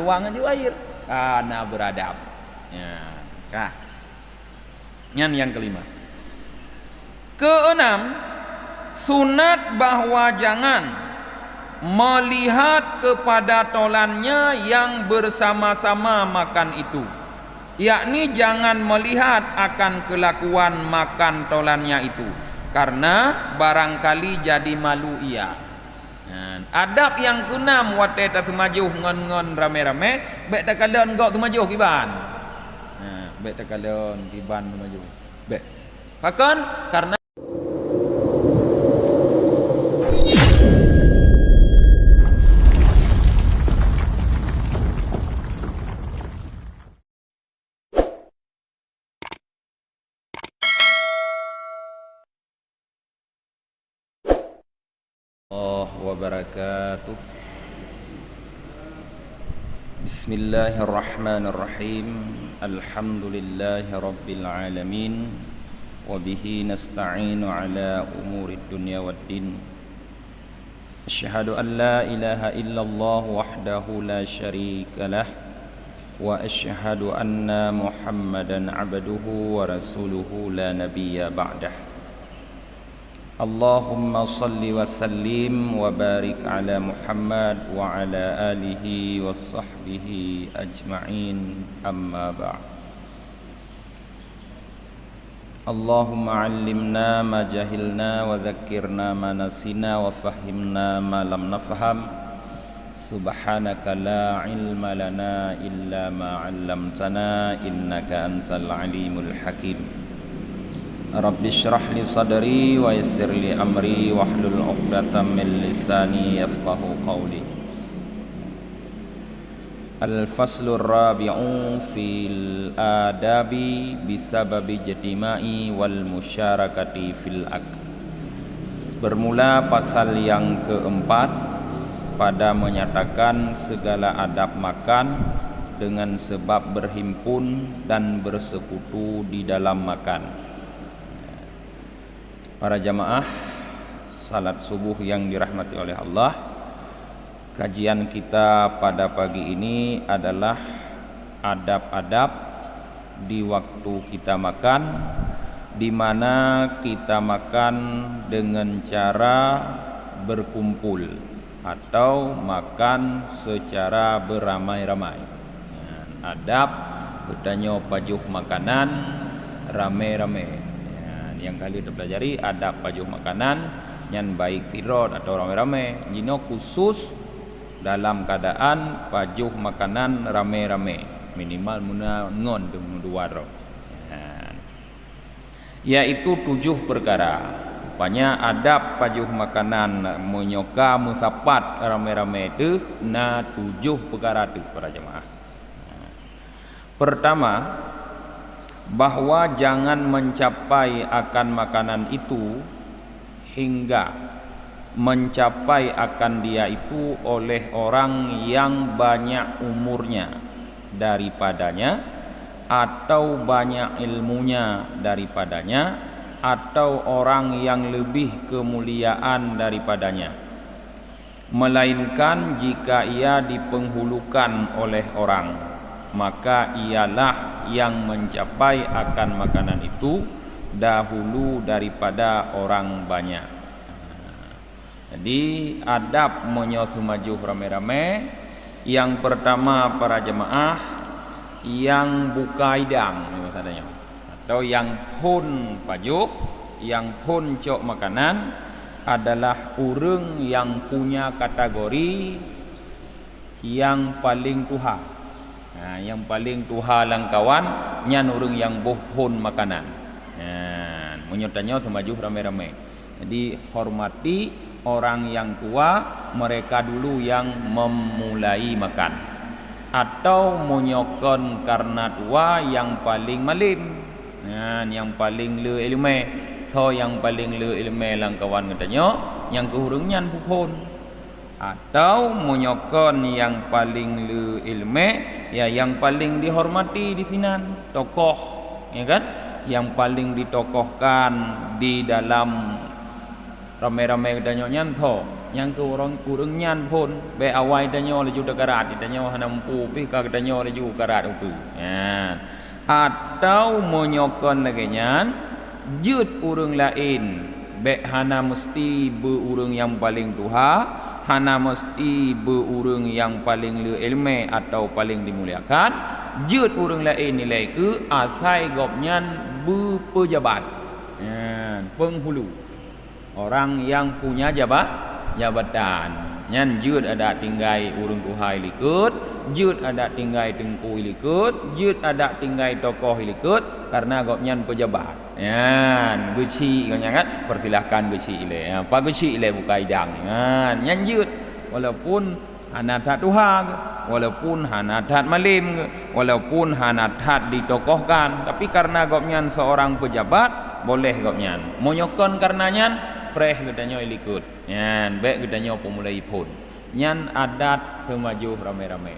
Ruangan di air karena beradab. Ya, kah. Yang kelima. Keenam, sunat bahwa jangan melihat kepada tolannya yang bersama-sama makan itu, yakni jangan melihat akan kelakuan makan tolannya itu, karena barangkali jadi malu ia. Adab yang keenam wate ta tumajuh ngon rame-rame bek ta kalon gok tumajuh kiban. Bek ta kalon kiban tumajuh. Bek. Pakon karena wabarakatuh. Bismillahirrahmanirrahim. Alhamdulillahi rabbil alamin. Wabihi nasta'inu ala umurid dunya waddin. Asyhadu an la ilaha illallah wahdahu la syarika lah. Wa asyhadu anna Muhammadan abduhu wa rasuluhu la nabiyya ba'dah. Allahumma salli wa sallim wa barik ala Muhammad wa ala alihi wa sahbihi ajma'in, amma ba'd. Allahumma allimna ma jahilna wa dhakkirna ma nasina wa fahimna ma lam nafham. Subhanaka la ilma lana illa ma 'allamtana innaka antal alimul hakim. Rabbi syrah li sadri wa yassir li amri wahlul 'uqdatam min lisani yafqahu qawli. Al-faslur rabi'u fil adabi bisababi jadima'i wal musyarakati fil akl. Bermula pasal yang keempat pada menyatakan segala adab makan dengan sebab berhimpun dan bersekutu di dalam makan. Para jamaah salat subuh yang dirahmati oleh Allah, kajian kita pada pagi ini adalah adab-adab di waktu kita makan, di mana kita makan dengan cara berkumpul atau makan secara beramai-ramai. Adab bertanya pajuh makanan rame-rame. Yang kali kita pelajari adab pajuh makanan yang baik firod atau rame-rame, jino khusus dalam keadaan pajuh makanan rame-rame, minimal muna ngon dua ro. Yaitu 7 perkara. Rupanya adab pajuh makanan menyoka musapat rame-rame itu 7 perkara itu para jemaah. Pertama, bahwa jangan mencapai akan makanan itu hingga mencapai akan dia itu oleh orang yang banyak umurnya daripadanya, atau banyak ilmunya daripadanya, atau orang yang lebih kemuliaan daripadanya, melainkan jika ia dipenghulukan oleh orang, maka ialah yang mencapai akan makanan itu dahulu daripada orang banyak. Jadi adab menyosu maju rame-rame. Yang pertama para jemaah, yang buka hidang maksudnya, atau yang pun pajuh, yang pun cok makanan adalah urang yang punya kategori yang paling tuha. Yang paling tuha langkawan nyan urang yang bohon makanan. Menyertanya semaju rame-rame. Jadi hormati orang yang tua, mereka dulu yang memulai makan. Atau menyokon karena tua yang paling malim. Yang paling le ilmu. So yang paling le ilmu langkawan katanya yang kehurung nyan bohon. Atau menyokon yang paling le ilmu, ya yang paling dihormati di sinan, tokoh, ya kan, yang paling ditokohkan di dalam rame-rame katanya nyanto, yang ke orang nyan pun be awai danyo laju dekarat danyo hanampu pi ka danyo laju karat uku ya atau menyokon lagi nyan jut urang lain be hana mesti be urang yang paling tuha hana mesti be urang yang paling ilmu atau paling dimuliakan jut urang lain nilai ke asai gopnyan be pejabat ya penghulu orang yang punya jabatan nyan jut ada tinggai urang tuhai likut jut ada tinggai tengku likut jut ada tinggai tokoh likut karena gopnyan pejabat yan guci kan persilahkan guci ile apa guci ile buka idang nyan jut walaupun hanatat tuhan walaupun hanatat malim walaupun hanatat ditokohkan tapi karena gopnyan seorang pejabat boleh gopnyan monyokon karenanya preh gedanyo ilikut nyan be gedanyo pemulai pun nyan adat kemaju rame-rame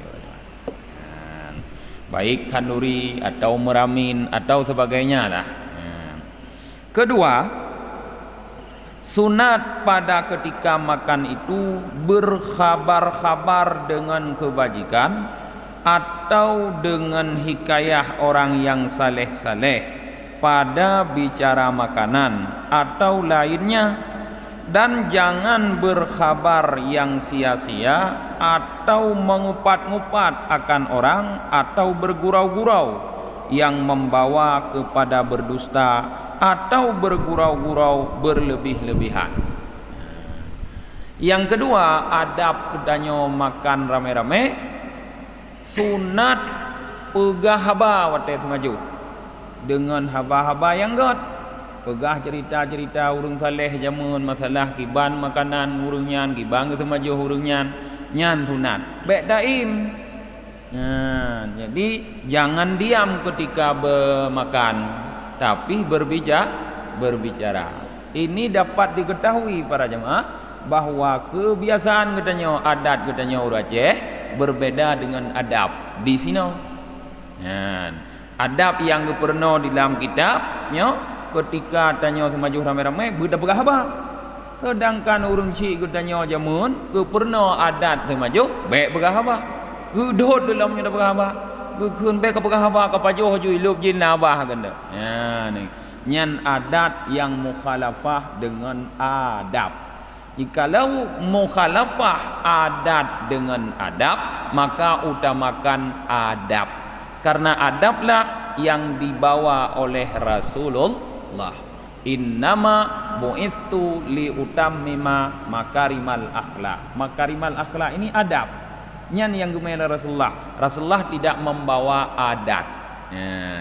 baik kanduri atau meramin atau sebagainya lah kedua sunat pada ketika makan itu berkhabar-khabar dengan kebajikan atau dengan hikayah orang yang saleh-saleh pada bicara makanan atau lainnya dan jangan berkhabar yang sia-sia atau mengupat-ngupat akan orang atau bergurau-gurau yang membawa kepada berdusta atau bergurau-gurau berlebih-lebihan. Yang kedua, adab kedanyo makan rame-rame sunat pegah haba wate semaju dengan haba-haba yang got pegah cerita-cerita urang saleh jamun masalah kiban makanan urang nyan kibang semaju urang nyan sunat baik daim. Jadi jangan diam ketika bermakan tapi berbicara. Ini dapat diketahui para jemaah bahwa kebiasaan katanya adat katanya orang Aceh berbeda dengan adab di sini. Adab yang pernah di dalam kitabnya ketika tanya semaju ramai-ramai budak berapa sedangkan urang cik katanya jamun pernah adat semaju baik berapa gedot dalamnya dah berapa keun baik berapa kapajo haju hidup jin nabah ganda ni nyan adat yang mukhalafah dengan adab. Jikalau mukhalafah adat dengan adab maka utamakan adab karena adablah yang dibawa oleh Rasulullah. Innama bu'ithu liutammima makarimal akhlak. Makarimal akhlak ini adab. Nyan yang gemela Rasulullah. Rasulullah tidak membawa adat.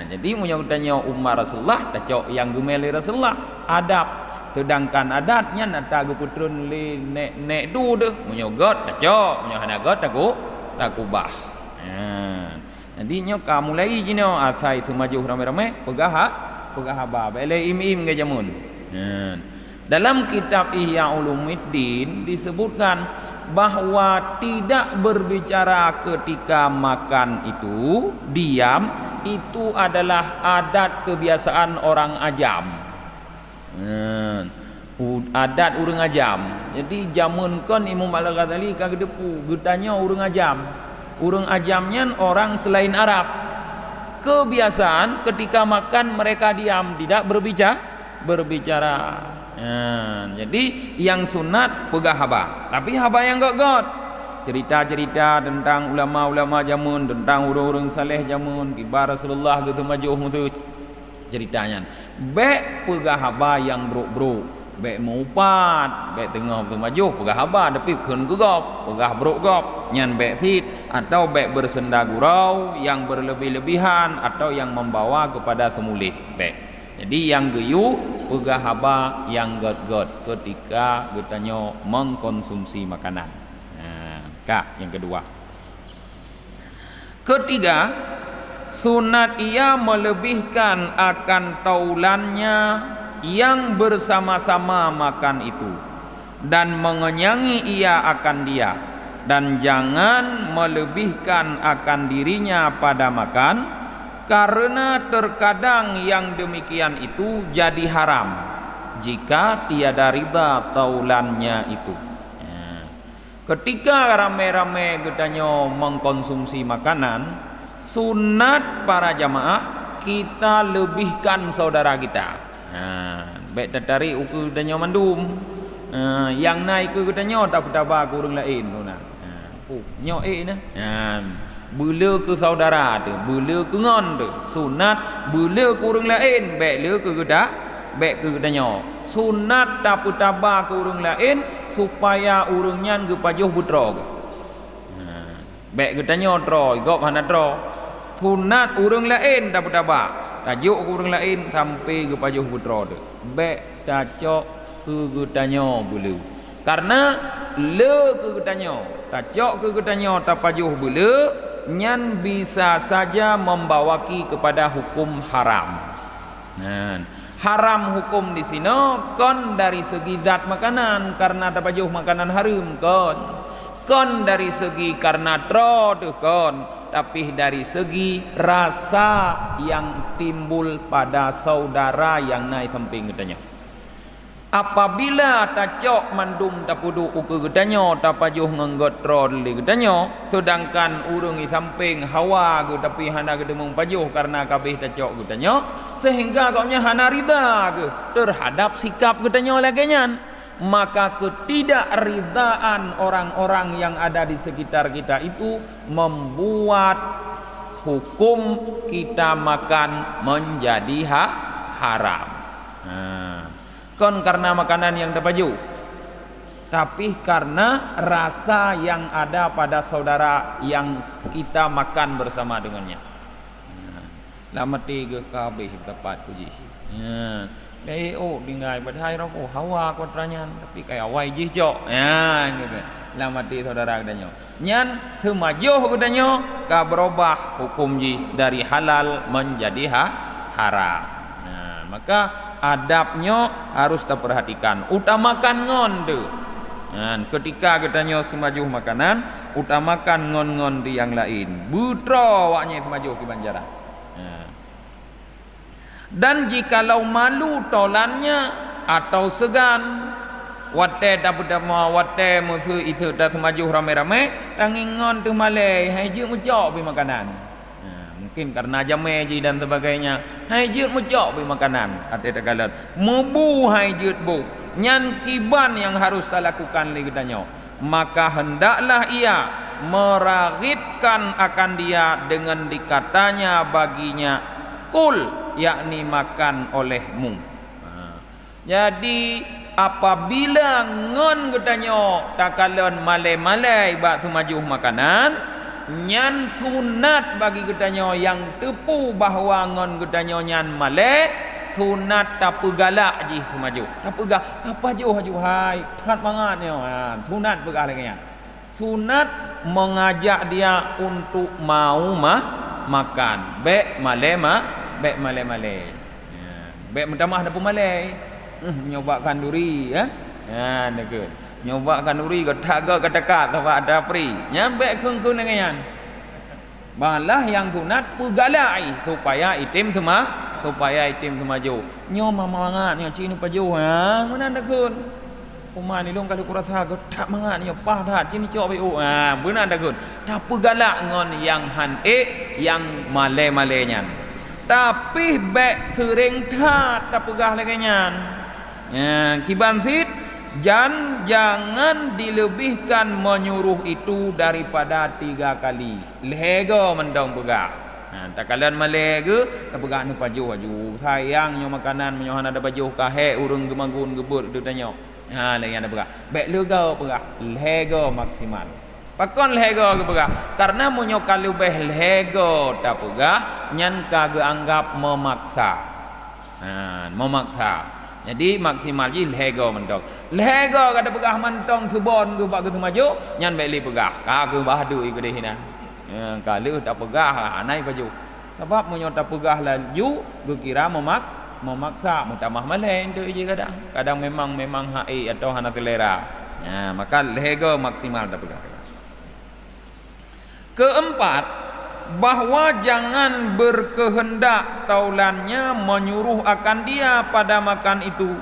Jadi menyebutnya umat Rasulullah tacok yang gemela Rasulullah adab. Sedangkan adatnya nata guputrun li nek du deh menyogot tacok menyohanagot taku bah. Jadi nyo ka mulai jino asai semaju ramai-ramai pegah haba bele im ke jamun. Dalam kitab Ihya Ulumuddin disebutkan bahwa tidak berbicara ketika makan itu diam itu adalah adat kebiasaan orang ajam. Adat urang ajam. Jadi jamun kon Imam Al-Ghazali kagak depu gedanya urang ajam. Urang ajamnya orang selain Arab. Kebiasaan ketika makan mereka diam, tidak berbicara. Jadi yang sunat pegah haba. Tapi haba yang got. Cerita-cerita tentang ulama-ulama jamun, tentang urang-urang saleh jamun, kibar Rasulullah gitu majuh mutu ceritanya. Be pegah haba yang bro. Baik maupat, baik tengah maju pegah haba tapi keun gegop, pegah brok gop, nyan baik fit atau baik bersenda gurau yang berlebih-lebihan atau yang membawa kepada semulit baik. Jadi yang geyu pegah haba yang got-got ketika getanyo mengkonsumsi makanan. Yang kedua. Ketiga, sunat ia melebihkan akan taulannya yang bersama-sama makan itu dan mengenyangi ia akan dia dan jangan melebihkan akan dirinya pada makan karena terkadang yang demikian itu jadi haram jika tiada riba taulannya itu. Ketika rame-rame katanya mengkonsumsi makanan, sunat para jamaah kita lebihkan saudara kita. Baik tertarik uku katanya mandum. Yang naik ke katanya tak bertambah ke orang lain tu nak. Nyok nah. Bela ke saudara tu, bela ke ngon tu. Sunat bela ke orang lain, baik le ke gedak, baik ke katanya. Sunat tak bertambah ke orang lain supaya orang nyan ke pajuh putra ke. Baik katanya tro, igop hana tro. Sunat orang lain tak bertambah. Tajuk ke orang lain sampai ke pajuh putra tu. Baik tacok ke katanya bela. Karena le ke katanya, tacok ke katanya tak pajuh bela, nyan bisa saja membawaki kepada hukum haram. Haram hukum di sini kon dari segi zat makanan karena tapajuh makanan haram kon dari segi karena tro kon, tapi dari segi rasa yang timbul pada saudara yang naik samping katanya. Apabila tacok mandum tapudu uke katanya tapajuh ngenggot tro li katanya, sedangkan urung di samping hawa ke tapi hana gedemung pajuh karena kabeh tacok katanya, sehingga kaunya hana rida ke terhadap sikap katanya laginya, maka ketidakridaan orang-orang yang ada di sekitar kita itu membuat hukum kita makan menjadi haram. Kon karena makanan yang terpaju, tapi karena rasa yang ada pada saudara yang kita makan bersama dengannya. Lama tiga kabeh tepat puji. Dingai badai rok hawa kotranya, tapi kayak awai jih cok. Gitu. Lama ti saudara katanya. Nyan semajuh katanya ka berubah hukum ji dari halal menjadi haram. Maka adabnya harus terperhatikan. Utamakan ngonde. Ketika katanya semajuh makanan, utamakan ngon-ngon di yang lain. Butra waknya semajuh di banjaran. Dan jikalau malu tolannya atau segan, wate dapat dama wate musuh itu dah semajuh rame-rame, tangingon tu malai, haji mucok bi makanan. Mungkin karena jameji dan sebagainya, hajut mujok bi makanan ate tagalan mubu hajut bu nyan kiban yang harus dilakukan li katanya, maka hendaklah ia meraghibkan akan dia dengan dikatanya baginya kul, yakni makan olehmu. Jadi apabila ngon katanya takalan malai-malai bak semajuh makanan, nyan sunat bagi katanya yang tepu bahawa ngon katanya nyan malek sunat tak pegalak ji semaju tak pegah apa jo haju hai hat mangatnya sunat pegah lagi sunat mengajak dia untuk mau makan bek malema bek male bek mentamah dapu male nyobakan duri dekat nyoba kan uri ko taga katakat apa ada pri nyampe kung-kung dengan balah yang sunat pugalai supaya itim semaju nyoma mangat nyo cini paju mana ada kun Uma ni long kali kurasa ko tak mangat nyo pah dah cini cok pu benar ada kun tak pugalak ngon yang yang male-malenya tapi bek sering tak pegah lagi nyan kiban sit jangan dilebihkan menyuruh itu daripada 3 kali. Lego mendong pegah. Tak kalian malege tak pegah nu pajuh sayang nyo makanan menyohan ada pajuh kahe urung gemagun gebut ditanya. Lagi ada pegah. Bek lego pegah. Lego maksimal. Pakon lego ke pegah. Karena munyo kalau beh lego tak pegah nyan kage anggap memaksa. Memaksa. Jadi maksimal je lego mentong. Lego kada pegah mentong subon ke bak ke maju nyan beli pegah. Ka ke bahdu ke deh hina. Kalau tak pegah anai baju. Sebab munyo tak pegah laju ke kira memaksa mutamah malai itu je kadang. Kadang memang hai atau hana selera. Maka lego maksimal tak pegah. Keempat, bahwa jangan berkehendak taulannya menyuruh akan dia pada makan itu,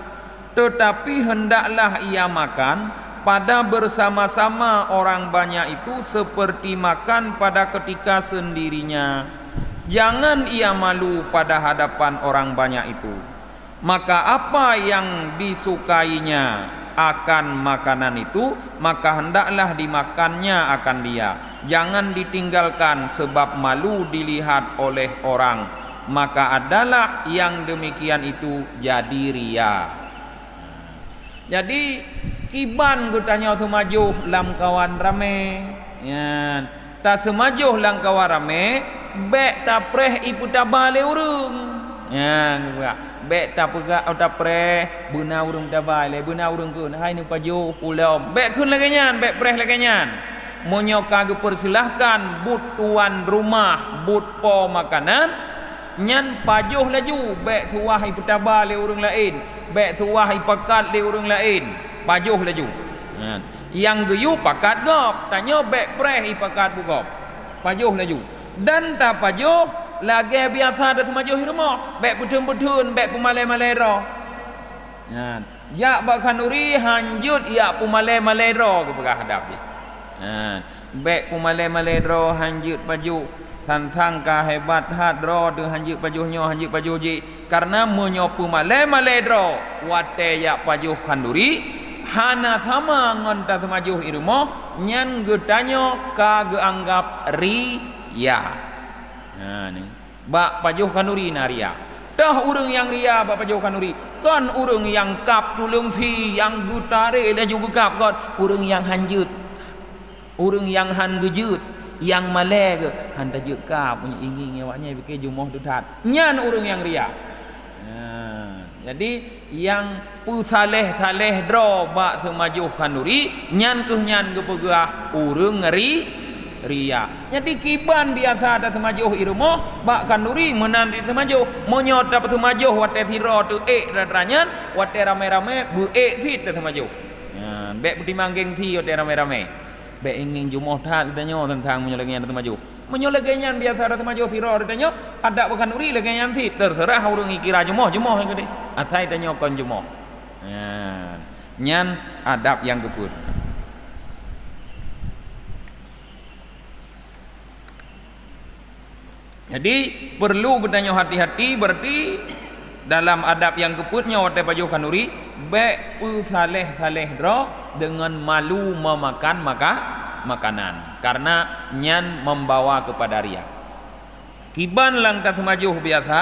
tetapi hendaklah ia makan pada bersama-sama orang banyak itu seperti makan pada ketika sendirinya. Jangan ia malu pada hadapan orang banyak itu. Maka apa yang disukainya akan makanan itu, maka hendaklah dimakannya akan dia. Jangan ditinggalkan sebab malu dilihat oleh orang. Maka adalah yang demikian itu jadi ria. Jadi kiban gutanya semajuh lam kawan rame, ya. Tak semajuh lam kawan rame, bek tak preh ipu tak balik urung, ya. Bek tak pegak tak preh, buna urung tak balik, buna urung kun, hai nu pajuh pulau, bek kun lagi nyan, bek preh lagi nyan. Monyoka persilahkan but tuan rumah, but po makanan. Nyan pajuh laju, bek suah ipu tak balik urung lain, bek suah ipakat le urung lain. Pajuh laju. Yang geyu pakat gop, tanya bek preh ipakat bugop. Pajuh laju. Dan tak pajuh lagi biasa ada semajuh rumah. Bek putun-putun, bek pumalai-malai roh. Ya bak kanuri hanjut ya pumalai-malai roh ke pegah hadap dia. Bek pumalai-malai roh hanjut pajuh. Tan sangka hebat hat roh de hanjut pajuhnya hanjut pajuh ji. Karena menyopu malai-malai roh wate ya pajuh kanuri. Hana sama ngonta semajuh irmo nyan getanyo ka geanggap ria. Nah ni bak pajuh kanuri na ria. Dah urang yang ria bak pajuh kanuri. Kan urang yang kap tulung thi yang gutare le juga kap kon urang yang hanjut. Urang yang han gejut yang malai ke han tajut kap punya ingin awaknya bikin jumoh dutat. Nyan urang yang ria. Jadi yang pu saleh dro bak semajuh kanuri nyan ke pegah urang ngeri ria. Jadi kiban biasa ada semajuh irmo bak kanuri menandri semajuh monyot dapat semajuh wate siro tu radranyan wate rame-rame bu sit dah semajuh. Bek pertimbang gengsi wate rame-rame. Bek ingin jumoh tat danyo tentang menyolegian semajuh. Menyolegian biasa ada semajuh siro danyo ada kanuri legian sit terserah urang ikira jumoh gede. Asai danyo kon jumoh. Nyan adab yang geput. Jadi perlu bertanya hati-hati berarti dalam adab yang keputnya wate pajuh kanuri bek pu saleh dro dengan malu memakan makanan karena nyan membawa kepada ria. Kiban lang tak semajuh biasa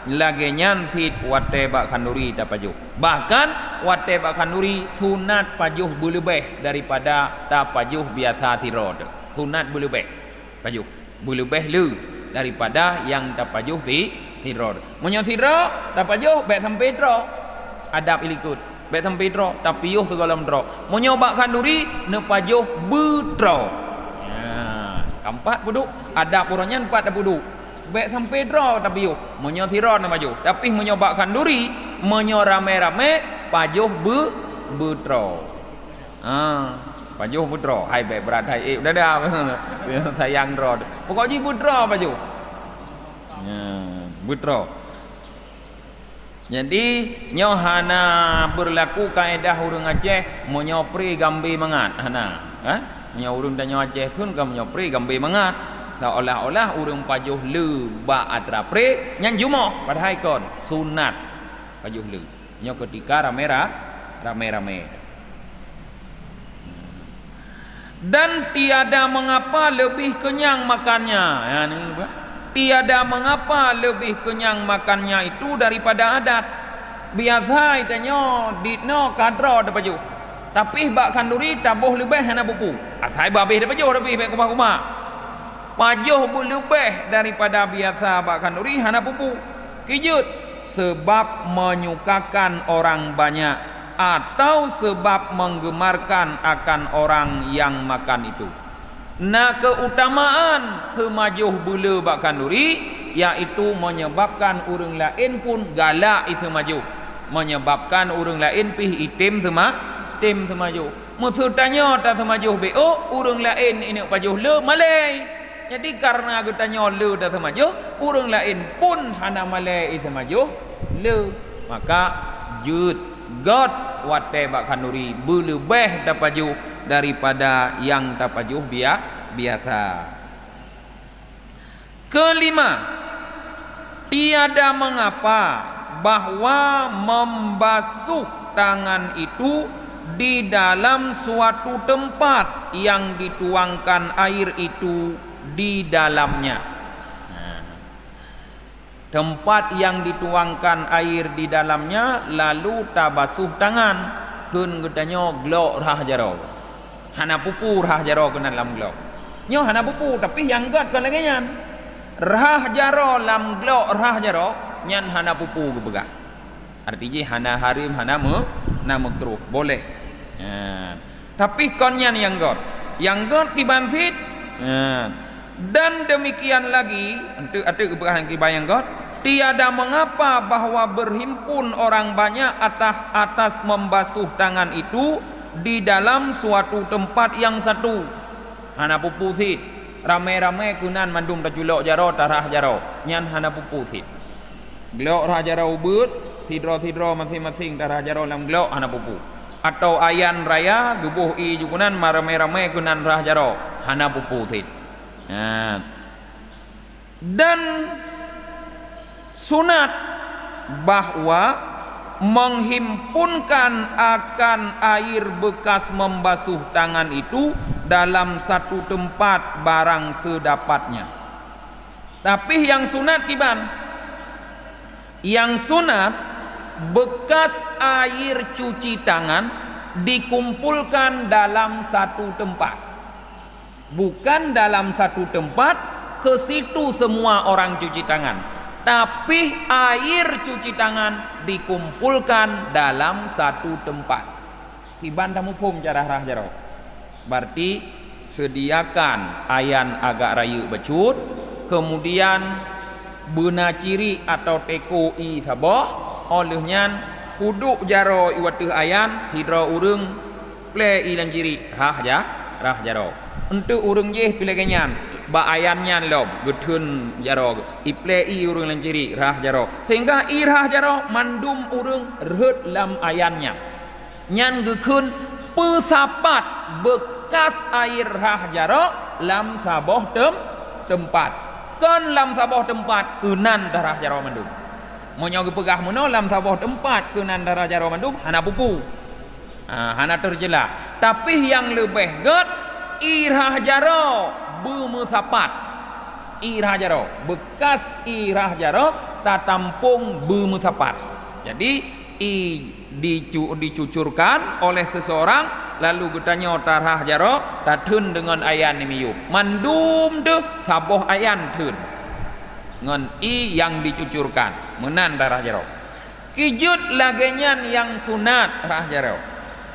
lagi nyan tit wate bak kanuri da pajuh. Bahkan wate bak kanuri sunat pajuh berlebih daripada ta pajuh biasa sirod. Sunat berlebih pajuh berlebih lu daripada yang ta pajuh sirod. Munyo sirod ta pajuh bek sampai tro adab ilikut. Bek sampai tro tapi yuh segala tro. Munyo bak kanuri ne pajuh betro. Keempat buduk adab orangnya 4 buduk. Bek sampai draw tapi yo monyo siro na maju tapi monyo bak kanduri monyo rame-rame pajuh betro pajuh betro hai bek berat hai udah dah sayang draw pokoknya betro pajuh betro. Jadi nyohana berlaku kaedah urang Aceh monyo pri gambi mangat hana monyo urang danyo Aceh tun ka monyo pri gambi mangat seolah-olah urang pajuh le ba atra pre nyan jumoh padahal kon sunat pajuh le nyo ketika rame-rame dan tiada mengapa lebih kenyang makannya ya ni tiada mengapa lebih kenyang makannya itu daripada adat biasa itanyo ditno kadro da pajuh tapi bak kanduri tabuh lebih hana buku asai babeh da pajuh lebih baik kumah-kumah pajuh lebih daripada biasa bak kanduri hana pupu kijut sebab menyukakan orang banyak atau sebab menggemarkan akan orang yang makan itu. Nah keutamaan semajuh bulu bak kanduri yaitu menyebabkan urang lain pun galak isemajuh menyebabkan urang lain pih itim semajuh maksudnya tak semajuh beo urang lain ini pajuh le malai. Jadi karena getanya le dah semajuh, urang lain pun hana malai semajuh le, maka jut god wate bak kanuri berlebih tapajuh daripada yang tapajuh biasa. Kelima, tiada mengapa bahwa membasuh tangan itu di dalam suatu tempat yang dituangkan air itu di dalamnya. Tempat yang dituangkan air di dalamnya lalu tabasuh tangan kun getanyo glok rah jaro. Hana pupu rah jaro kun dalam glok. Nyo hana pupu tapi yang gat kan lagi nyan. Rah jaro lam glok rah jaro nyan hana pupu gebegah. Artinya hana harim hana makruh boleh. Tapi konyan yang got kibansit. Dan demikian lagi untuk gebegah yang got. Tiada mengapa bahwa berhimpun orang banyak atas membasuh tangan itu di dalam suatu tempat yang satu. Hana pupu sit. Ramai-ramai kunan mandum tajulok jaro tarah jaro. Nyan hana pupu sit. Glok rah jaro ubud, sidro-sidro masing-masing tarah jaro dalam glok hana pupu. Atau ayan raya gebuh i jukunan ramai-ramai kunan rah jaro hana pupu sit. Dan sunat bahwa menghimpunkan akan air bekas membasuh tangan itu dalam satu tempat barang sedapatnya. Tapi yang sunat kiban, yang sunat bekas air cuci tangan dikumpulkan dalam satu tempat, bukan dalam satu tempat ke situ semua orang cuci tangan, tapi air cuci tangan dikumpulkan dalam satu tempat. Kiban tamu pum cara rah jaro. Berarti sediakan ayan agak rayu becut, kemudian bena ciri atau teko i sabah, olehnya puduk jaro iwatuh ayan hidro urung ple i lan ciri rah jaro. Untuk urung je pilih kenyan ba ayannya lob getun jaro iple i urung lan ciri rah jaro, sehingga i rah jaro mandum urung reut lam ayannya nyan gekun pesapat bekas air rah jaro lam saboh tempat kan lam saboh tempat kenan darah jaro mandum monyo gepegah mono lam saboh tempat kenan darah jaro mandum hana pupu hana terjela. Tapi yang lebih get irah jaro bemesapat, irah jaro bekas irah jaro tak tampung bemesapat. Jadi dicucurkan oleh seseorang lalu getanya tarah jaro tatun dengan ayan miyu mandum deh saboh ayan tun ngan i yang dicucurkan menan darah jaro. Kijut lagenyan yang sunat rah jaro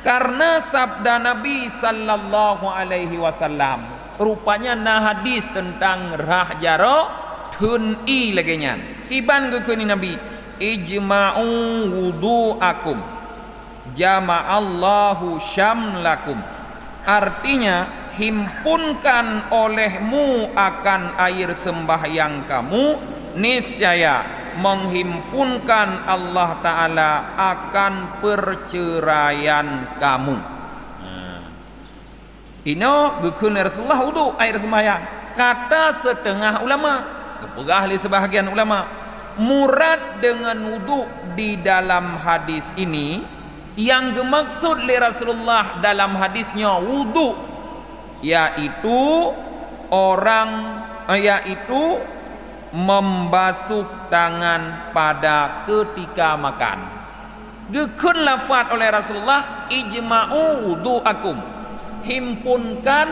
karena sabda Nabi sallallahu alaihi wasallam rupanya na hadis tentang rah jaro tun i lagenyan kiban gekuni Nabi ijma'u wudu'akum jama'allahu syamlakum, artinya himpunkan olehmu akan air sembahyang kamu, niscaya menghimpunkan Allah Ta'ala akan perceraian kamu. Ino gekun Rasulullah wudu air sembahyang. Kata setengah ulama, kepegah sebahagian ulama, murad dengan wudu di dalam hadis ini yang dimaksud oleh Rasulullah dalam hadisnya wudu yaitu membasuh tangan pada ketika makan. Gekun lafaz oleh Rasulullah ijma'u wudu'akum, himpunkan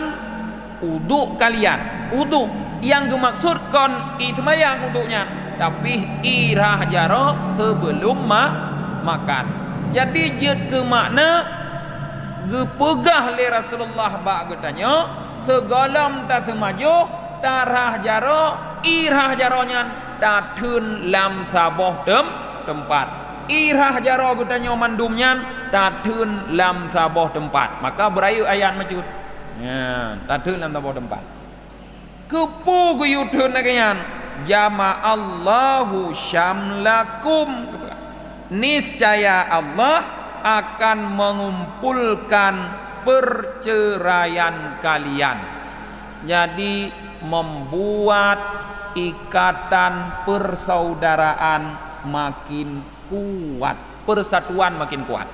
wudu kalian. Wudu yang dimaksud kon itmayang wudunya, tapi irah jaro sebelum makan. Jadi jed ke makna gepegah le Rasulullah ba getanya segalam ta semajo tarah jaro irah jaronya tatun lam saboh tempat. Irah jaro getanya mandumnya tatun lam saboh tempat. Maka berayu ayat macut. Ya, tatun lam saboh tempat. Kepu guyutun nagenyan jama'allahu syamlakum, niscaya Allah akan mengumpulkan perceraian kalian. Jadi membuat ikatan persaudaraan makin kuat, persatuan makin kuat.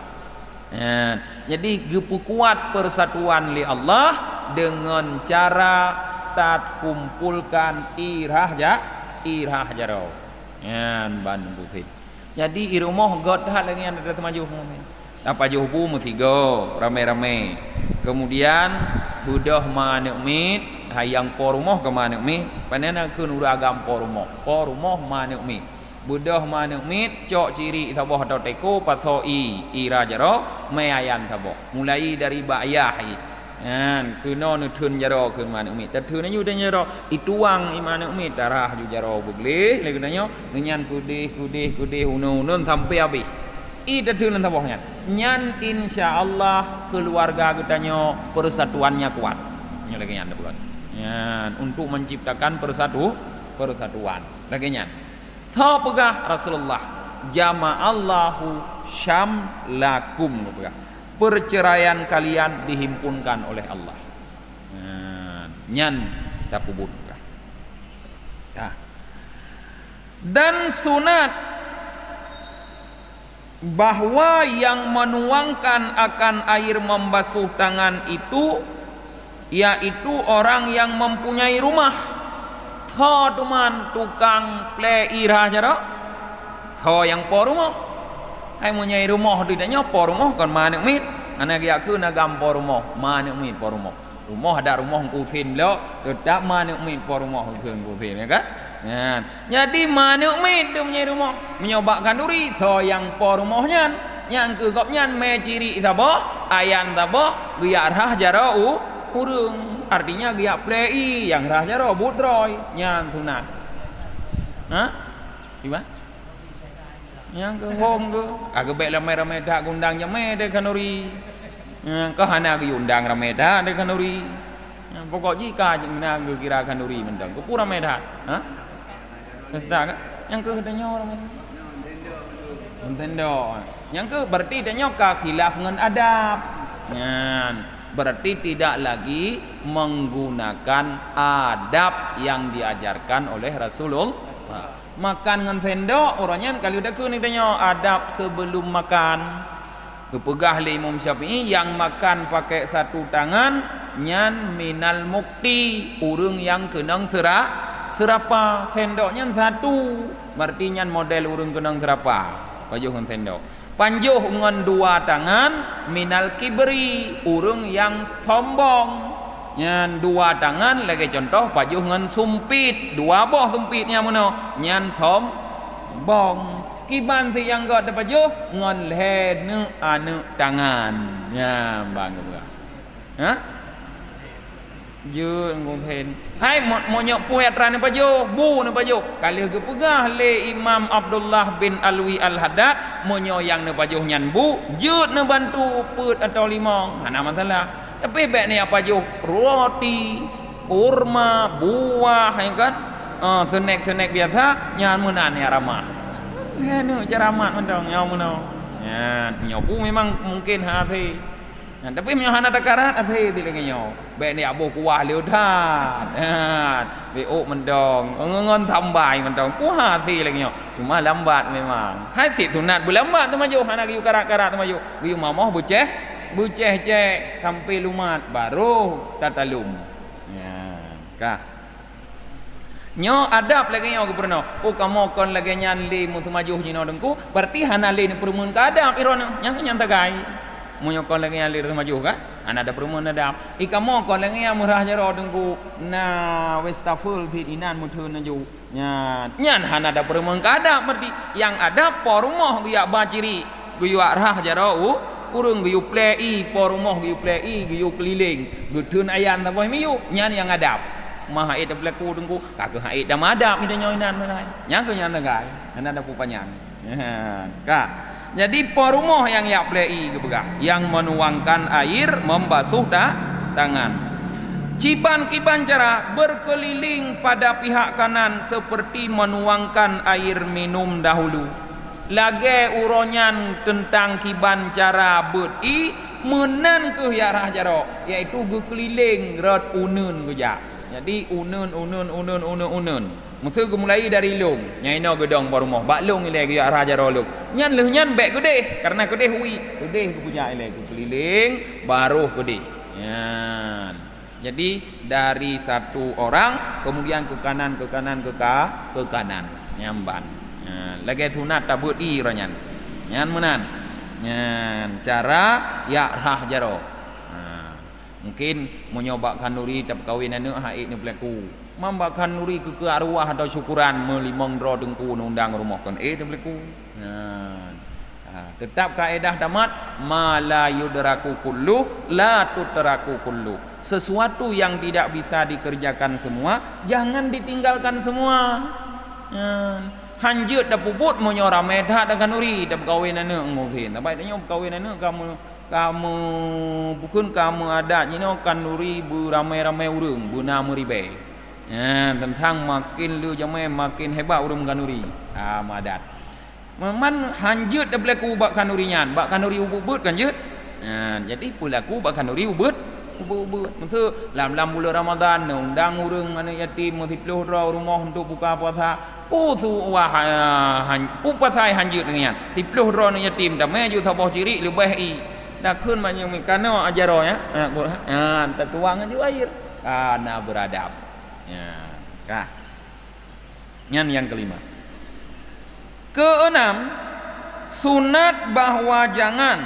Ya, jadi kuat persatuan li Allah dengan cara tat kumpulkan irah jaro. Ya, ban bukit. Jadi irumah god dah lagi yang ada semaju momen. Apa juhu mesti go rame-rame. Kemudian budah manuk mit hayang porumah ke manuk mit. Panena keun uragam porumah manuk mit. Budah manuk mit cok ciri sabah atau teko pasoi ira jaro meayan sabah. Mulai dari bayah kena nutun jaro keun manuk mit. Tertun ayu dan jaro ituang manuk mit darah ju jaro begleh lagi nanyo nyan kudih unun sampai habis. Ida tulen sabahnya. Nyan insyaallah keluarga kitanya persatuannya kuat. Nya lagi nyan bukan. Nyan untuk menciptakan persatuan. Lagi nyan. Tha pegah Rasulullah jama'allahu syamlakum pegah. Perceraian kalian dihimpunkan oleh Allah. Nyan tapubun pegah. Nah. Dan sunat bahwa yang menuangkan akan air membasuh tangan itu yaitu orang yang mempunyai rumah. Thoduman tukang pleira jaro. Tho yang po rumah. Ai mempunyai rumah didanya po rumah kan manuk mit. Anak ya ku nagam po rumah, manuk mit po rumah. Rumah ada rumah ku fin lo, tetap manuk mit po rumah ku fin ya kan? Ya. Jadi manuk mit dia punya rumah menyobakkan duri so yang po rumahnya yang ke gopnya me ciri sabah ayan sabah giak rah jaro urung artinya giak plei yang rah jaro budroy nyan sunat gimana yang ke home ke agak baik ramai-ramai dah gundang jame de kanuri ke hana ke undang ramai dah de kanuri pokok jika jengna ke kira kanuri mentang ke pura ramai dah Kesda yang ke katanya orang ini. Entendo. Yang ke berarti katanya khilaf dengan adab. Nyan. Berarti tidak lagi menggunakan adab yang diajarkan oleh Rasulullah. Makan dengan sendok orangnya kalau udah ke ni katanya adab sebelum makan. Kepegah li Imam Syafi'i yang makan pakai satu tangan nyan minal mukti urung yang kenang serapa sendoknya satu berarti nyan model urung kenang serapa pajuh dengan sendok panjuh dengan dua tangan minal kibri urung yang sombong nyan dua tangan lagi contoh pajuh dengan sumpit dua boh sumpitnya mana nyan sombong kiban si yang gak ada pajuh ngan lehnu anu tangan ya bang ha je ngom hen hai mo nyok puet ran pa jo bu ne pa jo kali ke pegah le Imam Abdullah bin Alwi Al-Haddad mo nyoyang ne pa jo nyan bu jut ne bantu put atau limong mana masalah tapi baik ni apa jo roti kurma buah ya kan snack biasa nyan munan ya ramah ne cara mat mentong nyau muno ya nyobu memang mungkin hati. Nah, tapi menyohana dakarat asih dilagi nyo. Baik ni abu kuah liu dah. BO mendong, ngon tambai mendong. Kuah asih lagi nyo. Cuma lambat memang. Hai si tunat berlambat tu maju. Hana giu karat-karat tu maju. Giu mamah buceh cek sampai lumat baru tatalum. Ya, kah. Nyo adab lagi nyo gubernur. Oh kamu kon lagi nyan li mutu maju nyino dengku. Berarti hana li ni perumun ka adab iron yang nyan tagai. Munyo kon lagi yang lihat maju kan? Anda ada perumahan ada. Ikamu kon lagi yang murah jero dengku. Na westaful fit inan mutun naju. Nyan hana ada perumahan kada berarti yang ada porumah guya baciri guya rah jero urung guyu plei porumah guyu plei guyu keliling gudun ayan tapoh miyu nyan yang adab. Maha ida pelaku dengku kagak haid dah madap ida nyoinan mengai. Yang ke nyan tegai. Anda ada pupanyang. Kak. Jadi porumah yang yak plei kebegah yang menuangkan air membasuh tangan. Kiban cara berkeliling pada pihak kanan seperti menuangkan air minum dahulu. lagi uronyan tentang kiban cara beri menan ke ya rah jaro, iaitu berkeliling rot unun keja. Jadi unun mesti ku mulai dari long nyaino gedong barumah bak long ile ke ya rah jaro long nyan leh nyan bek gedeh karena gedeh hui gedeh ku punya ile ku keliling baru gedeh nyan. Jadi dari satu orang kemudian ke kanan nyamban. Lagi sunat tabut i ranyan. Nyan menan. Nyan cara ya rah jaro. Mungkin menyoba kanuri tak kawin anak haid ni pelaku. Mambakan nuri ke arwah atau syukuran melimong dro dengku undang rumah kan tu pelaku. Tetap kaedah tamat mala yudraku kulluh la tutraku kulluh. Sesuatu yang tidak bisa dikerjakan semua jangan ditinggalkan semua. Hanjut dah puput monyo ramai dah dengan nuri dah kawin anak mungkin. Tapi tanya kawin anak kamu bukan kamu ada nyino kanuri beramai-ramai urang buna meribe. Tentang makin lu jamai makin hebat urang kanuri. Madat. Memang hanjut dah berlaku bak kanurinya, bak kanuri ubut kan jut. Jadi pulaku bak kanuri ubut. Maksud dalam bulan Ramadan undang urang anak yatim 30 rumah untuk buka puasa. Pusu wah pasai hanjut dengan 30 anak yatim dah mai ju sabah ciri lebih i. Dah kun banyak mikano ajaro ya. Tertuang aja air. Karena beradab. Ya. Nyan yang kelima. Keenam, sunat bahwa jangan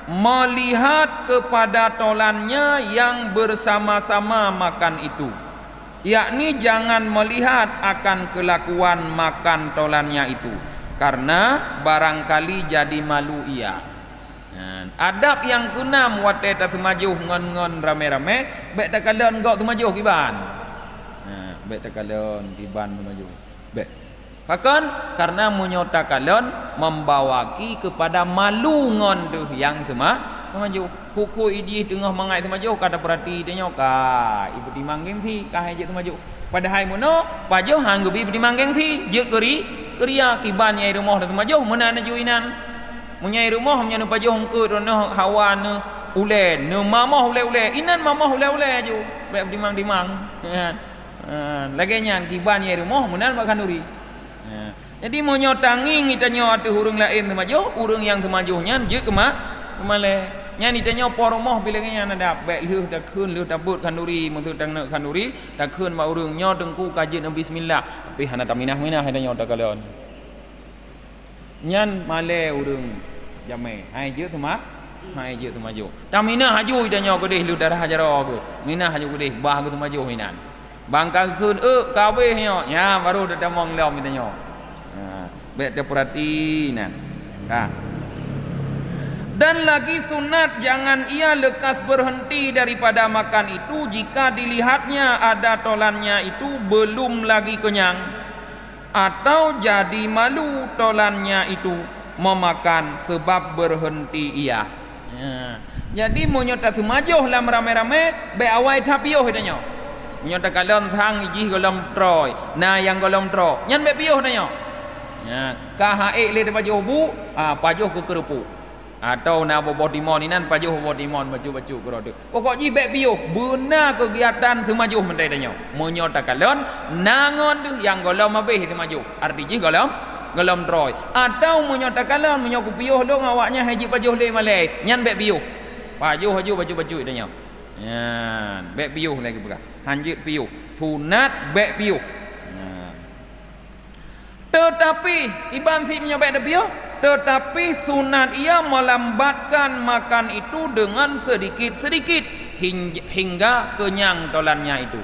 melihat kepada tolannya yang bersama-sama makan itu, yakni jangan melihat akan kelakuan makan tolannya itu, karena barangkali jadi malu ia. Adab yang keenam wate ta semajuh ngon rame-rame bek ta kalon gok semajuh kiban. Bek ta kalon kiban semajuh. Bek Bahkan karena menyota kalon membawaki kepada malu ngon tu yang semaju. Kuku idih tengah mangai semaju kata perhati dia ka ibu dimanggeng si ka haje semaju. Padahal mono pajo hang gebi dimanggeng si je keria kiban nyai rumah dah semaju menan juinan. Munyai rumah menyanu pajo hongke rono hawan ulen ne mamah ule inan mamah ule ju bae dimang lagi nyan kiban nyai rumah menan makan duri. Jadi mau nyotangi ngitanya ada hurung lain semaju, hurung yang semajuhnya je kemale. Nya nitanya pormoh bilangnya ada baik leuh dak keun leuh tabut kanuri muntut dang nak kanuri dak keun ma hurung nyo dengku kaji bismillah. Tapi hana taminah hanya dak kalon. Nyan male hurung jamai. Hai je semaju. Taminah haju idanya gedeh leuh darah jaro ke. Minah haju gedeh bah ke semaju hinan. Bangka keun kabeh nyo. Ya baru dak mong lom idanya. Baik dia perhatian. Dan lagi sunat jangan ia lekas berhenti daripada makan itu jika dilihatnya ada tolannya itu belum lagi kenyang atau jadi malu tolannya itu memakan sebab berhenti ia. Jadi menyota semajuh lam rame-rame be awai tapioh hidanya. Menyota kalom thang iji golom troy. Nah yang golom tro. Nyan be pioh hidanya. Kahaik le pajuh bu pajuh ke kerupu atau na boboh timon inan pajuh boboh timon baju-baju kerodu pokok ji bek piuh benar kegiatan semajuh mentai danyo menyota kalon nangon tu yang golom habis semajuh arti ji golom troy atau menyota kalon menyoku piuh long awaknya haji pajuh le malai nyan bek piuh pajuh haju baju-baju danyo bek piuh lagi buka hanjit piuh sunat bek piuh. Tetapi kiban si menyobek depiyo, tetapi sunat ia melambatkan makan itu dengan sedikit-sedikit hingga kenyang tolannya itu.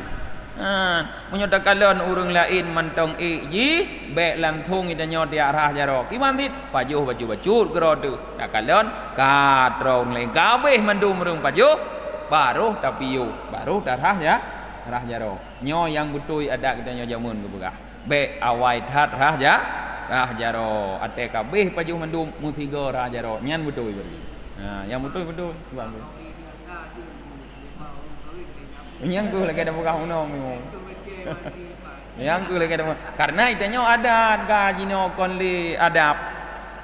Menyota kalon urang lain mantong ji bek langsung idanya di arah jaro. Kiban si pajuh baju-baju kerodu. Dak kalon katrong lain kabeh mandum urang pajuh baru tapiyo, baru darah ya, arah jaro. Nyo yang betul ada kitanya jamun ke begah. Be awai tat rah jaro ate kabeh pajuh mandum musigo rah jaro nyan betul berarti. Yang betul bang. Yang ku lagi ada buka unong ni. Yang ku lagi ada karena itanya adat ka jino konli adab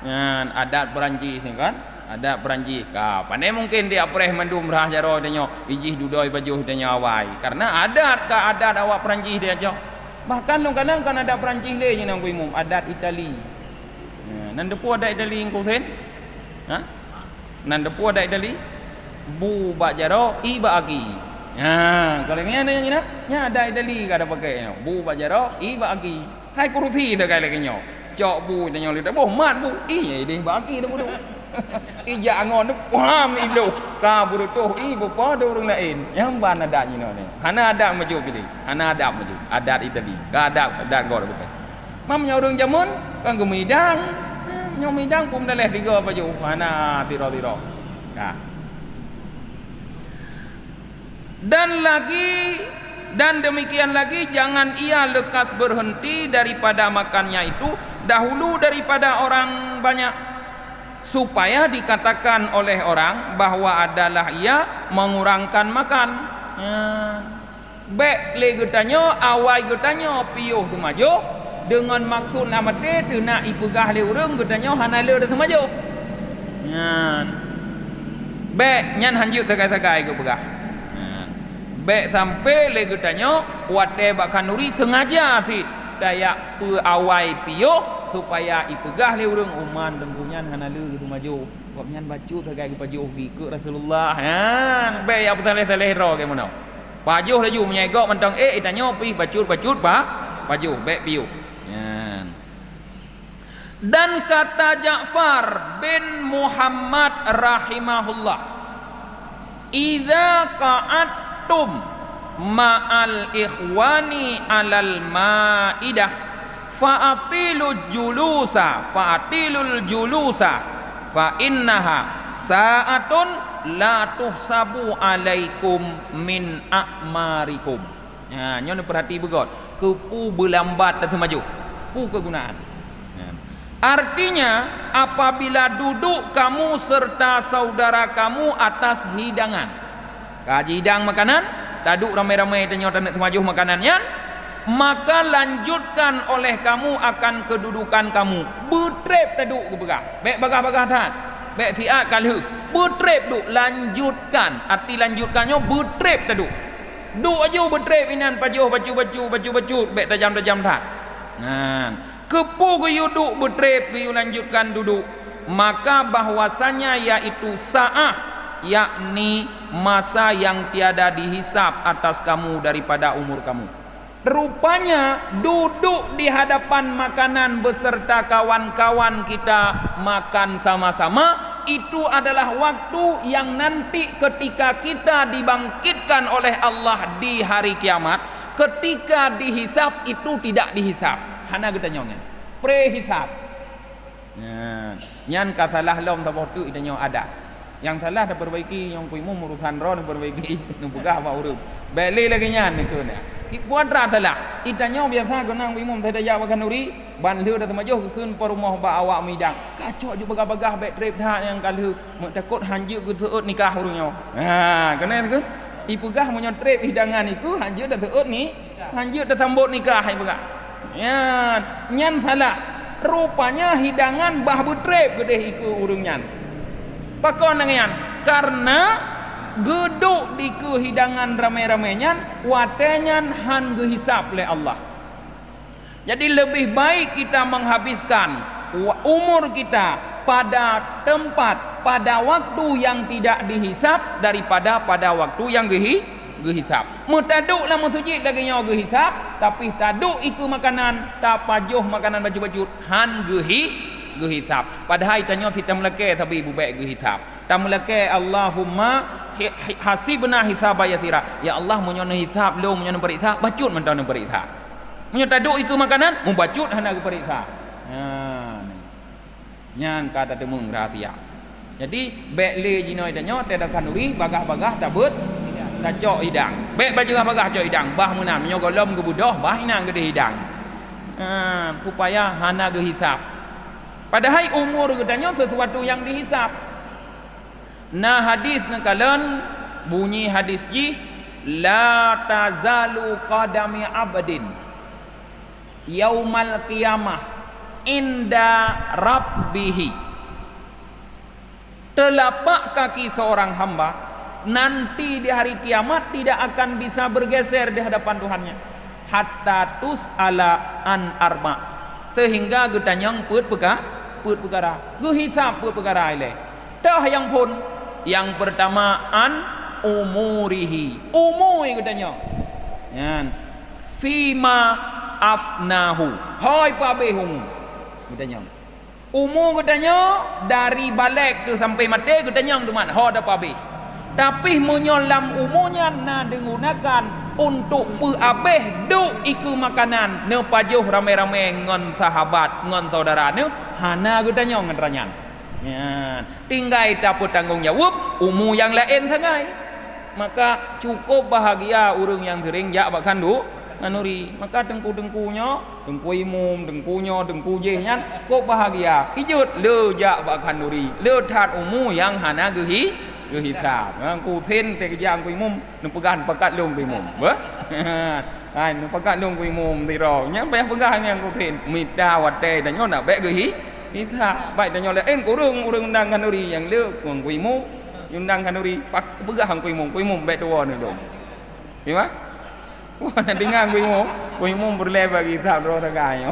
Adat Perancis ni kan, adat Perancis pandai mungkin dia apreh mandum rah jaro dia ijih dudoi baju dia awai karena adat awak Perancis dia aja. Bahkan kadang kan adat Perancis le je nang umum adat Itali. Nan depu adat Itali ngko sen? Nan depu adat Itali bu bak jaro i bak aki. Kalau ni ada yang adat Itali kada pakai bu bak jaro i bak aki. Hai kursi dah kai lagi cok bu dia le boh mat bu i dia bak aki dah bodoh. Ijak angon tu paham ni lu ka burutuh bepa ada orang lain yang ban adat ni ni hana adat maju pilih hana adat maju adat Itali ka adat gor bukan mam nya orang jamun kan gemidang nyomidang pun dah leh tiga baju hana tiro-tiro dan demikian lagi jangan ia lekas berhenti daripada makannya itu dahulu daripada orang banyak supaya dikatakan oleh orang bahwa adalah ia mengurangkan makan. Bek le getanyo awai getanyo piuh semajo dengan maksud amate tu nak ipegah le urang getanyo hanale dah semajo. Bek nyan hanjuk takai-takai ke pegah. Bek sampai le getanyo wate bakanuri sengaja sit dayak pe awai piuh supaya ipegah le urang uman dengkunyan hanale gitu maju kok nyan bacu tagai ke pajuh gi ke Rasulullah be ya betaleh-taleh ro ke mono pajuh laju menyegok mentang itanyo pi bacut pajuh be piu dan kata Ja'far bin Muhammad rahimahullah idza qa'attum ma'al ikhwani 'alal ma'idah fa'atilul julusa fa innaha sa'atun la tuhsabu alaikum min a'marikum. Nyon perhati begot kepu berlambat dan maju pu kegunaan. Artinya apabila duduk kamu serta saudara kamu atas hidangan kaji hidang makanan taduk ramai-ramai tanya nak maju makanannya maka lanjutkan oleh kamu akan kedudukan kamu betrep taduk ke begah baik bagah-bagah tahan baik fi'at kalhu betrep duk lanjutkan arti lanjutkannya betrep taduk duk aja betrep inan pajuh baju baik tajam-tajam tahan kepu geyu duk betrep geyu lanjutkan duduk maka bahwasanya yaitu sa'ah yakni masa yang tiada dihisap atas kamu daripada umur kamu. Rupanya duduk di hadapan makanan beserta kawan-kawan kita makan sama-sama itu adalah waktu yang nanti ketika kita dibangkitkan oleh Allah di hari kiamat ketika dihisap itu tidak dihisap hana kita nyongan prehisap nyan kasalah lom taboh tu itanyo ada yang salah dah perbaiki yang kuimu urusan ron perbaiki nubugah apa urut beli lagi nyan ni kuna buat salah itanyo biasa gunang kuimu tadi ya wakan nuri ban liu dah temajuh ke kun porumah ba awak midang kacau ju bagah-bagah baik trip dah yang kalhu takut hanjuk ke teut nikah urunyo kena kun ipegah monyo trip hidangan iku hanjuk dah teut ni hanjuk dah sambut nikah ipegah nyan salah rupanya hidangan bah betrip gede iku urung nyan pakon nangian karena geduk di kehidangan ramai-ramainya watenyan han gehisap oleh Allah. Jadi lebih baik kita menghabiskan umur kita pada tempat pada waktu yang tidak dihisap daripada pada waktu yang gehisap. Mutaduk lah musujid lagi nyawa gehisap tapi taduk iku makanan tak pajuh makanan baju-baju han gehisap padahal tanya kita melake sabi ibu baik gehisap tak melake Allahumma hasibna hisaba yasira ya Allah menyono hisap lo menyono periksa bacut mentano periksa menyo taduk iku makanan membacut hana ke periksa nyan kata temung rahasia jadi baik le jinoi tanya teda kanuri bagah-bagah tabut kacok hidang baik baju bagah cok hidang bah munam menyo golom ke budoh bah inang gede hidang supaya hana ke hisap padahal umur katanya sesuatu yang dihisap. Nah hadis nakalan bunyi hadis ji la tazalu qadami abdin yaumal qiyamah inda rabbihi. Telapak kaki seorang hamba nanti di hari kiamat tidak akan bisa bergeser di hadapan Tuhannya hatta tus'ala an arba, sehingga getanyang put perkara gu hisab put perkara ile dah yang pun. Yang pertama an umurihi, umui getanyang yan fima afnahu, hai pabehung getanyang umur getanya dari balik tu sampai mati getanyang tu man ha dah pabeh. Tapi menyolam umurnya na digunakan untuk peabeh duk iku makanan ne pajuh ramai-ramai ngon sahabat ngon saudara ne hana getanya ngan ranyan ya tinggal dapat tanggung jawab umur yang lain sangai. Maka cukup bahagia urang yang sering jak bahkan duk nanuri. Maka dengku-dengkunya dengku imum dengkunya dengku jehnya kok bahagia kijut le jak bahkan nuri le tat umur yang hana gehi hisab ku thin te yang ku imum nu pegan pakat lung ku imum ba ai nu pakat lung ku imum ti ro nya be pegang yang ku thin mita wate da nyo na be gehi hisab bai da nyo le en ku urang ndang kanuri yang le ku imum yundang kanuri pak pegang ku imum be do nu do gimana wah dengan ku imum berle bagi hisab ro ta kai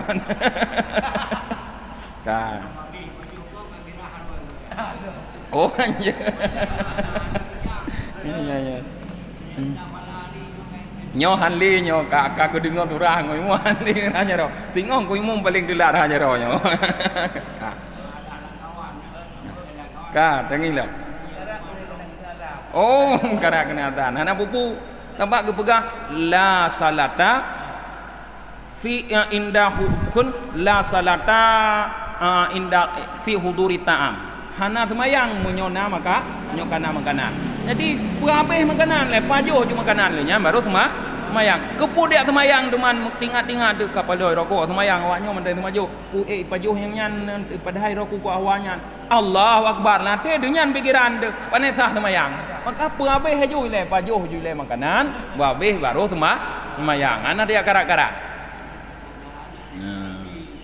kan. Oh anjir. Ya. Nyo hanli nyo kakak ku dengar turah ngoi mu hanli hanya ro. Tingong ku imum paling delat hanya ro nyo. Ka tengilah. Oh kara kenatan. Hana pupu tampak ke pegah la salata fi indahu kun la salata inda fi huduri ta'am. Hana semayang menyona maka nyokana makanan. Jadi berhabis makanan le pajuh je makanan le nya baru semayang. Kepudak semayang deman tingat-tingat de kapal rokok semayang awaknya mandai semaju. Ku pajuh yang nyan padahai rokok ku awaknya. Allahu akbar lah te dengan pikiran de panesah semayang. Maka berhabis haju le pajuh je le makanan, berhabis baru semayang. Ana dia karak-karak.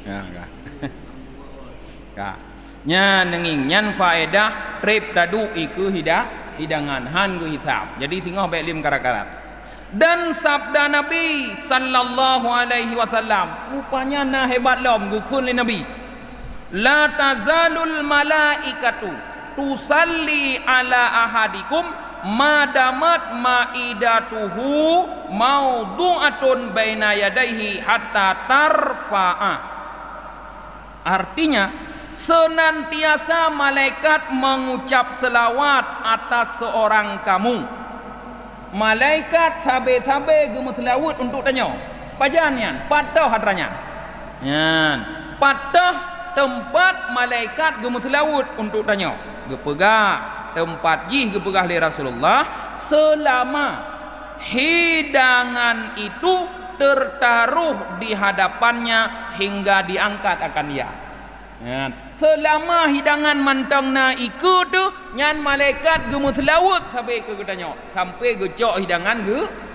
Ya. Ka. Nya nenging nyan faedah trip dadu iku hidangan han ku hisab. Jadi singoh baik lim karat-karat. Dan sabda Nabi sallallahu alaihi wasallam rupanya na hebat lom gukun li Nabi. La tazalul malaikatu tusalli ala ahadikum madamat maidatuhu maudu'atun baina yadaihi hatta tarfa'a. Artinya senantiasa malaikat mengucap selawat atas seorang kamu. Malaikat sabe-sabe gemu selawat untuk tanya. Pajannya, patah hadranya. Yan, patah tempat malaikat gemu selawat untuk tanya. Gepegah tempat jih gepegah li Rasulullah selama hidangan itu tertaruh di hadapannya hingga diangkat akan ia. Ya. Selama hidangan mantang na ikut tu nyan malaikat gemu selawat sampai ke getanya sampai gecok hidangan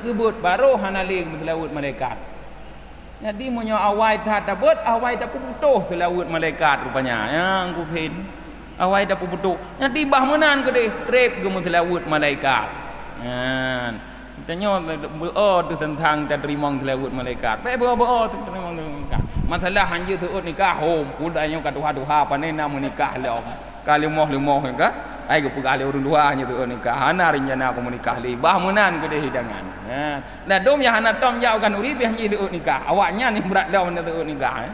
gebut baru hanaling selawat malaikat. Jadi munyo awai tak dapat awai tak putuh selawat malaikat rupanya yang ku pin awai tak putuh. Jadi bah menan ke deh trip gemu selawat malaikat. Yan tanya tu tentang terima selawat malaikat. Baik tu terima malaikat. Masalah hanya tu nikah hom pudanya ka duha panena menikah lom kali moh ka ai ke pegale urang dua hanya tu nikah hana rencana aku menikah li bah menan ke hidangan ha nah dom ya hana tong jauh kan urip hanya tu nikah awaknya ni berat dah tu nikah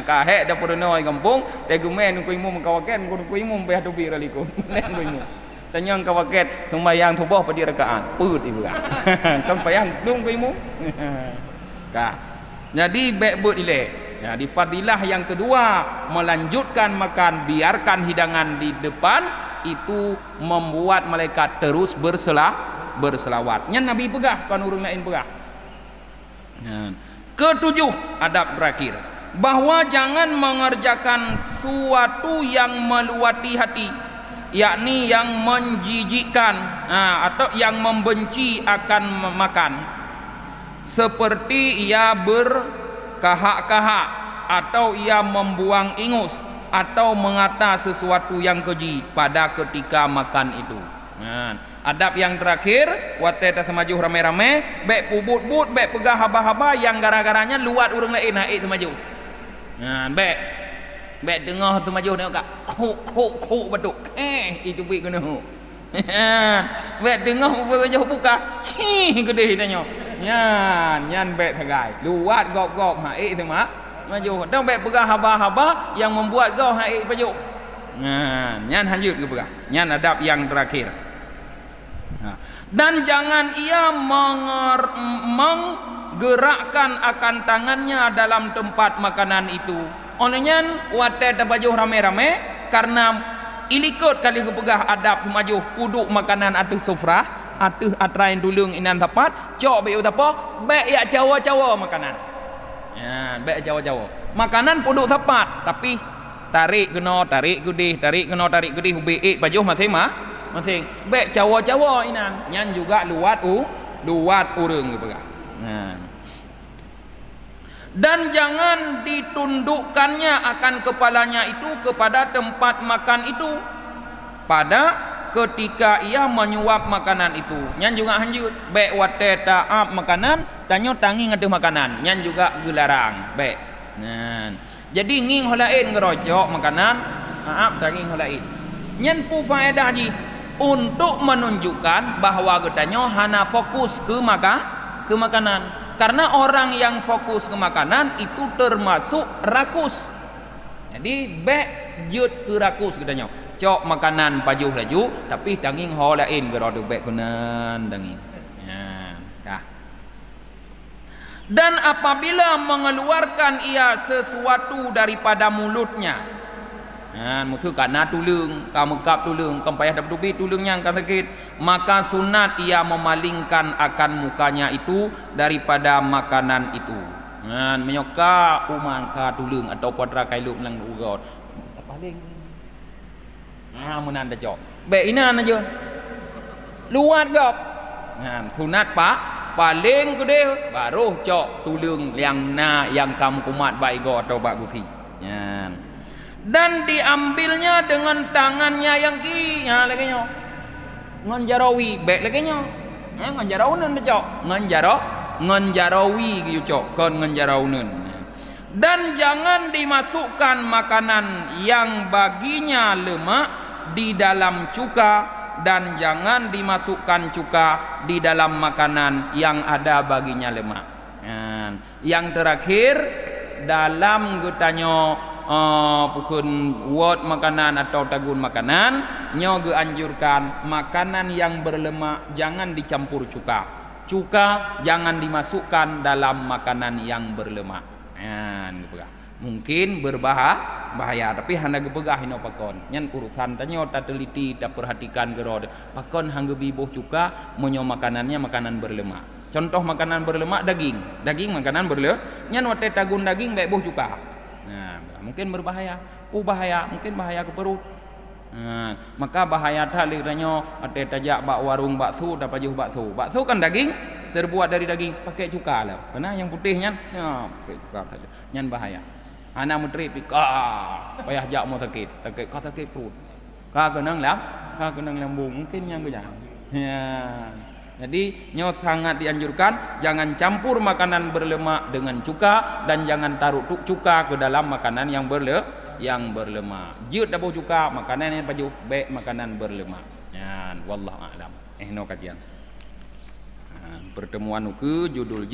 ka he da purno ai kampung de gumen ku imum kawaken ku imum pe hadu bi raliko len ku imum tanya kawaket sembahyang subuh pada rakaat put ibu kan payang dum ku imum ka. Jadi baik ile. Jadi fadilah yang kedua melanjutkan makan, biarkan hidangan di depan itu membuat malaikat terus berselawat. Nya Nabi pegah kan urang lain pegah. Ketujuh adab terakhir bahwa jangan mengerjakan suatu yang meluati hati, yakni yang menjijikkan atau yang membenci akan makan. Seperti ia berkahak-kahak atau ia membuang ingus atau mengata sesuatu yang keji pada ketika makan itu. Adab yang terakhir, wate ta semaju rame-rame, bek pubut-but, bek pegah haba-haba yang gara-garanya luat urang lain naik semaju. Bek dengar tu maju tengok kak, kuk batuk. Itu bik kena. Bek dengar maju buka, gede tanya. Nyan bek tegai. Luat gok-gok haik tu mak. Maju. Dan bek pegah haba-haba yang membuat kau haik baju. Nyan lanjut ke pegah. Nyan adab yang terakhir. Dan jangan ia menggerakkan akan tangannya dalam tempat makanan itu. Onenyan wate baju rame-rame karena ilikut kali kepegah adab semaju puduk makanan atuh sufrah atuh atrain dulung inan tepat cok be apa be ya cawa-cawa makanan. Be cawa-cawa. Makanan puduk tepat tapi tarik kena tarik gudih be baju masing be cawa-cawa inan nyan juga luat urang kepegah. Dan jangan ditundukkannya akan kepalanya itu kepada tempat makan itu pada ketika ia menyuap makanan itu. Nyan juga hanjut be wate taap makanan tanyo tangi ngadu makanan nyan juga gelarang be. Jadi nging holain ngerojok makanan maaf tangi holain nyan pu faedah ji untuk menunjukkan bahwa getanyo hana fokus ke makanan. Karena orang yang fokus ke makanan itu termasuk rakus. Jadi bek jut ke rakus katanya. Cok makanan pajuh laju tapi daging ho lain gerodo bek kunan daging. Dan apabila mengeluarkan ia sesuatu daripada mulutnya. Maksud kana tulung, kamu kap tulung, payah dapat duit tulung yang kan sakit, maka sunat ia memalingkan akan mukanya itu daripada makanan itu. Menyoka umangka tulung atau putra kailu melang ugot. Paling. Munan dah jok. Be inan aja. Luat gop. Sunat pak paling gede baru cok tulung yang yang kamu kumat baik go atau bak gusi. Dan diambilnya dengan tangannya yang kiri lagi nyo nganjarawi bek lagi nyo nganjaraunen cok nganjarawi gitu cok kon nganjaraunen. Dan jangan dimasukkan makanan yang baginya lemak di dalam cuka dan jangan dimasukkan cuka di dalam makanan yang ada baginya lemak. Yang terakhir dalam getanyo pukun word makanan atau tagun makanan nyo anjurkan makanan yang berlemak jangan dicampur cuka jangan dimasukkan dalam makanan yang berlemak. Mungkin berbahaya tapi hana gepegah hino pakon nyan urusan tanyo tak teliti tak perhatikan gerod pakon hangge bibuh cuka monyo makanannya makanan berlemak. Contoh makanan berlemak daging makanan berlemak nyan wate tagun daging baik buh cuka. Mungkin berbahaya, mungkin bahaya ke perut. Maka bahaya tali ranyo ate tajak bak warung bakso dapat juh bakso. Bakso kan daging terbuat dari daging pakai cuka lah. Karena yang putihnya pakai cuka saja. Nyan bahaya. Ana mutri pika payah jak mau sakit perut. Ka kenang lambung mungkin yang gejang. Jadi nyo sangat dianjurkan jangan campur makanan berlemak dengan cuka dan jangan taruh cuka ke dalam makanan yang berlemak. Jut dabuh cuka makanan yang paju baik makanan berlemak. Wallahu a'lam. No kajian. Pertemuan ke judul